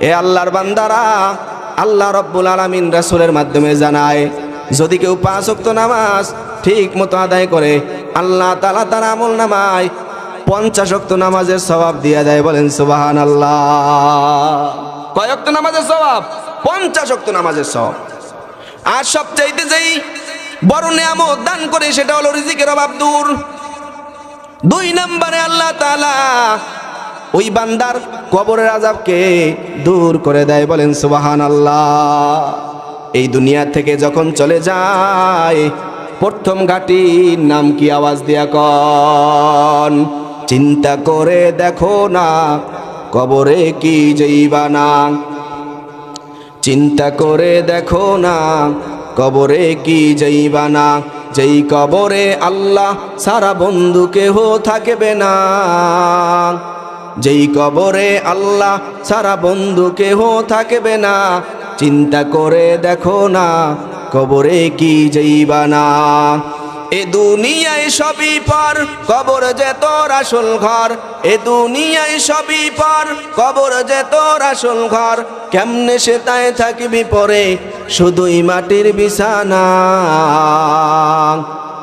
এ আল্লাহর বান্দারা, আল্লাহ রাব্বুল আলামিন রাসূলের মাধ্যমে জানায়, যদি কেউ 5 ওয়াক্ত নামাজ ঠিক মতো আদায় করে আল্লাহ তাআলা তার আমলনামায় 50 ওয়াক্ত নামাজের সওয়াব দিয়ে দেয়। বলেন সুবহানাল্লাহ। কয় ওয়াক্ত নামাজের সওয়াব? 50 ওয়াক্ত নামাজের সওয়াব। আর সবচাইতে যেই বড় নিয়ামত দান করে সেটা হলো রিজিকের অভাব দূর। 2 নম্বরে আল্লাহ তাআলা ওই বান্দার কবরের আযাবকে দূর করে দেয়। বলেন সুবহানাল্লাহ। এই দুনিয়া থেকে যখন চলে যায় প্রথম ঘাটির নাম কি? আওয়াজ দিয়া কন। চিন্তা করে দেখো না কবরে কি যাইবা না, চিন্তা করে দেখো না কবরে কি যাইবা না, যেই কবরে আল্লাহ সারা বন্ধু কেহ থাকবে না, যেই কবরে আল্লাহ সারা বন্ধু কেহ থাকবে না, চিন্তা করে দেখো না কবরে কি যাইবা না। এ দুনিয়ায় সবই পর, কবর যে তোর আসল ঘর। এ দুনিয়ায় সবই পর, কবর যে তোর আসল ঘর। কেমনে সে তাই থাকবি পরে শুধুই মাটির বিছানা,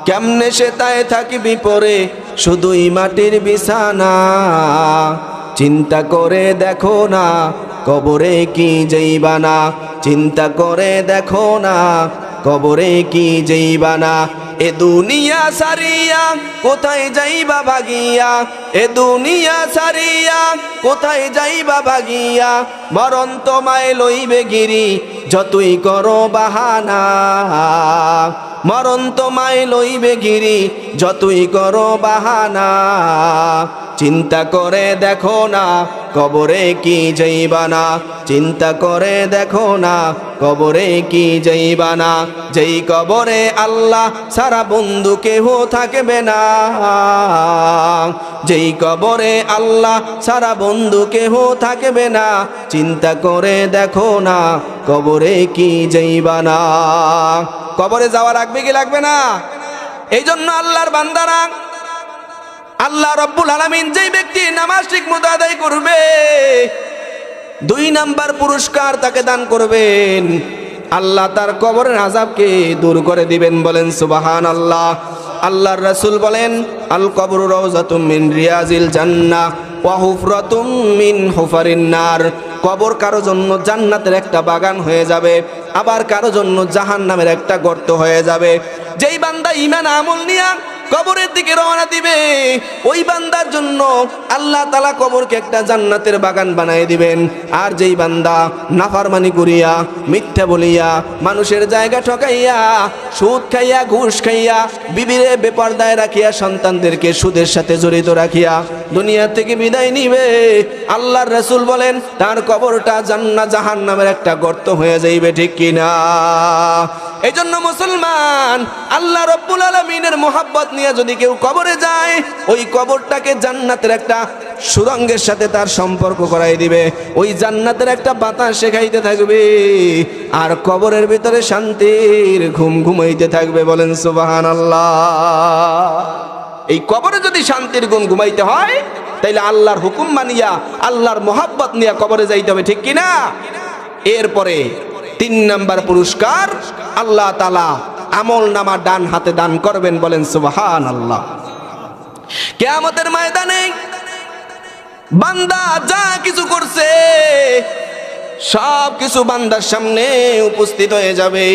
কেমনে সে তাই থাকবি পরে শুধুই মাটির বিছানা। চিন্তা করে দেখো না কবরে কি যাইবা না, চিন্তা করে দেখো না কবরে কি যাইবা না। এ দুনিয়া সারিয়া কোথায় যাইবা ভাগিয়া, এ দুনিয়া সারিয়া কোথায় যাইবা ভাগিয়া। মরণ তোমায় লইবে গিরি যতই করো বাহানা, মরণ তোমায় লইবে গিরি যতই করো বাহানা। চিন্তা করে দেখো না কবরে কি যাইবা না, চিন্তা করে দেখো না কবরে কি যাইবা না। যেই কবরে আল্লাহ সারা বন্ধু কেহ থাকবে না, যেই কবরে আল্লাহ সারা বন্ধু কেহ থাকবে না। চিন্তা করে দেখো না কবরে কি যাইবা না। কবরে যাওয়া লাগবে কি লাগবে না? এই জন্য আল্লাহর বান্দারা, আল্লাহ রাব্বুল আলামিন যেই ব্যক্তি নামাজ ঠিক মতো আদায় করবে 2 নাম্বার পুরস্কার তাকে দান করবেন, আল্লাহ তার কবরের আযাবকে দূর করে দিবেন। বলেন সুবহানাল্লাহ। আল্লাহর রাসূল বলেন, আল কবরু রাউযাতুম মিন রিয়াজিল জান্নাহ ওয়া হুফরাতুম মিন হুফারিন নার। কবর কারো জন্য জান্নাতের একটা বাগান হয়ে যাবে, আবার কারো জন্য জাহান্নামের একটা গর্ত হয়ে যাবে। যেই বান্দা ঈমান আমল নিয়া কবরের দিকে রওনা দিবে ওই বান্দার জন্য আল্লাহ তাআলা কবরকে একটা জান্নাতের বাগান বানায় দিবেন। আর যেই বান্দা নাফরমানি করিয়া, মিথ্যা বলিয়া, মানুষের জায়গা ঠকাইয়া, সুদ খাইয়া, ঘুষ খাইয়া, বিবিরে বেপরদায় রাখিয়া, সন্তানদেরকে সুদের সাথে জড়িত রাখিয়া দুনিয়া থেকে বিদায় নিবে, আল্লাহর রাসূল বলেন তার কবরটা জান্নাত জাহান্নামের একটা গর্ত হয়ে যাইবে। ঠিক কিনা? এই জন্য মুসলমান, আল্লাহ রাব্বুল আলামিনের মোহাব্বত নিয়ে যদি কেউ কবরে যায় ওই কবরটাকে জান্নাতের একটা সুরঙ্গের সাথে তার সম্পর্ক করাই দিবে, ওই জান্নাতের একটা বাতাস শেখাইতে থাকবে, আর কবরের ভিতরে শান্তির ঘুম ঘুমাইতে থাকবে। বলেন সুবহানাল্লাহ। এই কবরে যদি শান্তির ঘুম ঘুমাইতে হয় তাইলে আল্লাহর হুকুম মানিয়া, আল্লাহর মোহাব্বত নিয়ে কবরে যাইতে হবে। ঠিক কিনা? এরপরে 3 নাম্বার পুরস্কার আল্লাহ তাআলা আমল নামা ডান হাতে দান করবেন। বলেন সুবহানাল্লাহ। কিয়ামতের ময়দানে বান্দা যা কিছু করছে সব কিছু বান্দার সামনে উপস্থিত হয়ে যাবে।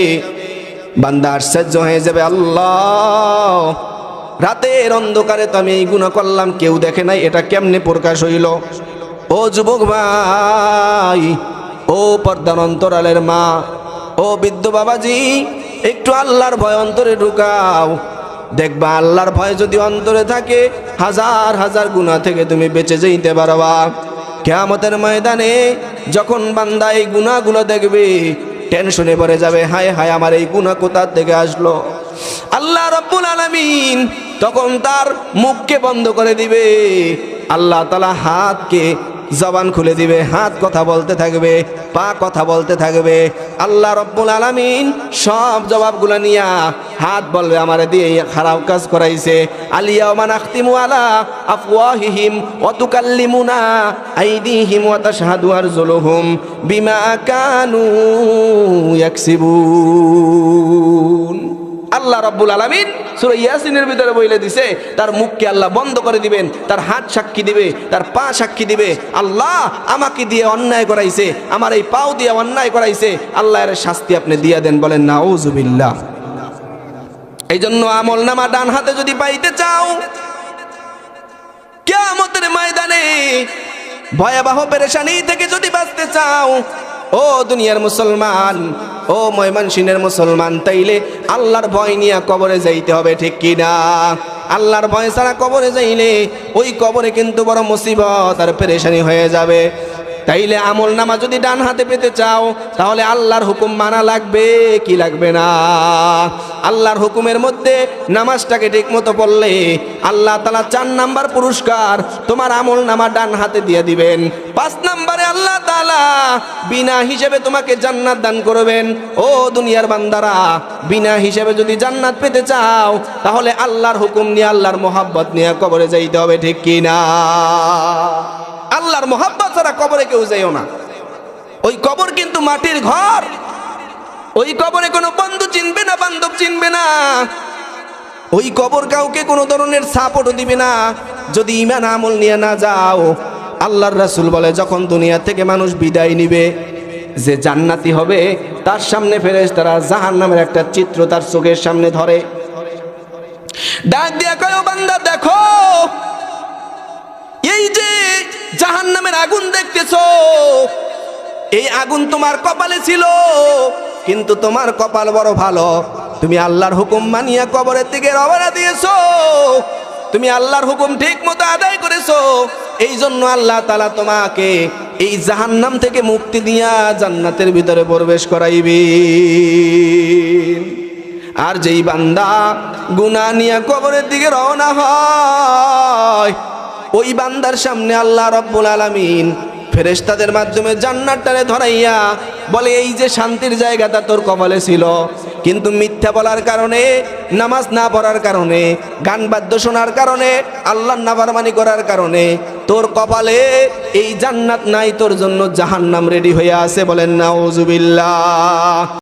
বান্দা আশ্চর্য হয়ে যাবে, আল্লাহ রাতের অন্ধকারে তো আমি এই গুনাহ করলাম, কেউ দেখে নাই, এটা কেমনে প্রকাশ হইল? ও যুবক ভাই, ও পর্দার অন্তরালের মা, ও বৃদ্ধ বাবাজি, একটু আল্লাহর ভয় অন্তরে ঢুকাও। দেখবা আল্লাহর ভয় যদি অন্তরে থাকে হাজার হাজার গুনাহ থেকে তুমি বেঁচে যেতে পারবা। কিয়ামতের ময়দানে যখন বান্দা এই গুনাহগুলো দেখবে টেনশনে পড়ে যাবে, হায় হায় আমার এই গুনাহ কোথা থেকে আসলো। আল্লাহ রাব্বুল আলামিন তখন তার মুখকে বন্ধ করে দিবে, আল্লাহ তাআলা হাতকে জবান খুলে দিবে, হাত কথা বলতে থাকবে, পা কথা বলতে থাকবে। আল্লাহ রব্বুল আলামিন সব জবাবগুলো নিয়া হাত বলবে আমারে দিয়ে খারাপ কাজ করাইছে। আলিয়াউমা নাখতিমু আলা আফওয়াহিহিম ওয়া তুকাল্লিমুনা আইদিহিম ওয়া তাশহাদু আরজুলুহুম বিমা কানু ইয়াকসিবুন। আল্লাহ রাব্বুল আলামিন সূরা ইয়াসিনের ভিতরে বলে দিছে তার মুখকে আল্লাহ বন্ধ করে দিবেন, তার হাত সাক্ষী দিবে, তার পা সাক্ষী দিবে। আল্লাহ আমাকে দিয়ে অন্যায় করাইছে, আমার এই পাও দিয়ে অন্যায় করাইছে, আল্লাহ এর শাস্তি আপনি দিয়া দেন। বলেন নাউজুবিল্লাহ। এই জন্য আমলনামা ডান হাতে যদি পাইতে চাও, কিয়ামতের ময়দানে ভয়াবহ পেরেশানি থেকে যদি বাঁচতে চাও, ও দুনিয়ার মুসলমান, ও ময়মনসিংহের মুসলমান, তাইলে আল্লাহর ভয় নিয়ে কবরে যাইতে হবে, ঠিক কি না? আল্লাহর ভয় ছাড়া কবরে যাইলে ওই কবরে কিন্তু বড় মুসিবত আর পেরেশানি হয়ে যাবে। তাইলে আমল নামা যদি ডান হাতে পেতে চাও, তাহলে আল্লাহর হুকুম মানা লাগবে কি লাগবে না? আল্লাহর হুকুমের মধ্যে নামাজটাকে ঠিক মতো পড়লে আল্লাহ তাআলা 4 নাম্বার পুরস্কার তোমার আমল নামা ডান হাতে দিয়ে দিবেন। 5 নাম্বারে আল্লাহ তাআলা বিনা হিসেবে তোমাকে জান্নাত দান করবেন। ও দুনিয়ার বান্দারা, বিনা হিসেবে যদি জান্নাত পেতে চাও, তাহলে আল্লাহর হুকুম নিয়ে, আল্লাহর মোহাব্বত নিয়ে কবরে যাইতে হবে, ঠিক কি না? আল্লাহর মোহাব্বত ছাড়া কবরে কেউ যাইও না। ওই কবর কিন্তু মাটির ঘর। ওই কবরে কোনো বন্ধু চিনবে না, বান্ধব চিনবে না। ওই কবর কাউকে কোনো ধরনের সাপোর্টও দিবে না যদি ঈমান আমল নিয়ে না যাও। আল্লাহর রাসূল বলে, যখন দুনিয়া থেকে মানুষ বিদায় নিবে, যে জান্নাতি হবে তার সামনে ফেরেশতারা জাহান্নামের একটা চিত্র তার চোখের সামনে ধরে, ডাক দিয়া কয়, ও বান্দা দেখো, এই যে জাহান্নামের আগুন দেখতেছো, এই আগুন তোমার কপালে ছিল, কিন্তু তোমার কপাল বড় ভালো, তুমি আল্লাহর হুকুম মানিয়া কবরের দিকে রওনা দিয়েছো, তুমি আল্লাহর হুকুম ঠিক মতো আদায় করেছো। এই জন্য আল্লাহ তাআলা তোমাকে এই জাহান্নাম থেকে মুক্তি দিয়া জান্নাতের ভিতরে প্রবেশ করাইবে। আর যেই বান্দা গুনাহ নিয়ে কবরের দিকে রওনা হয়, ওই বান্দার সামনে আল্লাহ রাব্বুল আলামিন ফেরেশতাদের মাধ্যমে জান্নাতটারে ধরাইয়া বলে, এই যে শান্তির জায়গাটা তোর কপালে ছিল, কিন্তু মিথ্যা বলার কারণে, নামাজ না পড়ার কারণে, গান বাদ্য শোনার কারণে, আল্লাহর নাফরমানি করার কারণে তোর কপালে এই জান্নাত নাই, তোর জন্য জাহান্নাম রেডি হয়ে আছে। বলেন নাউজুবিল্লাহ।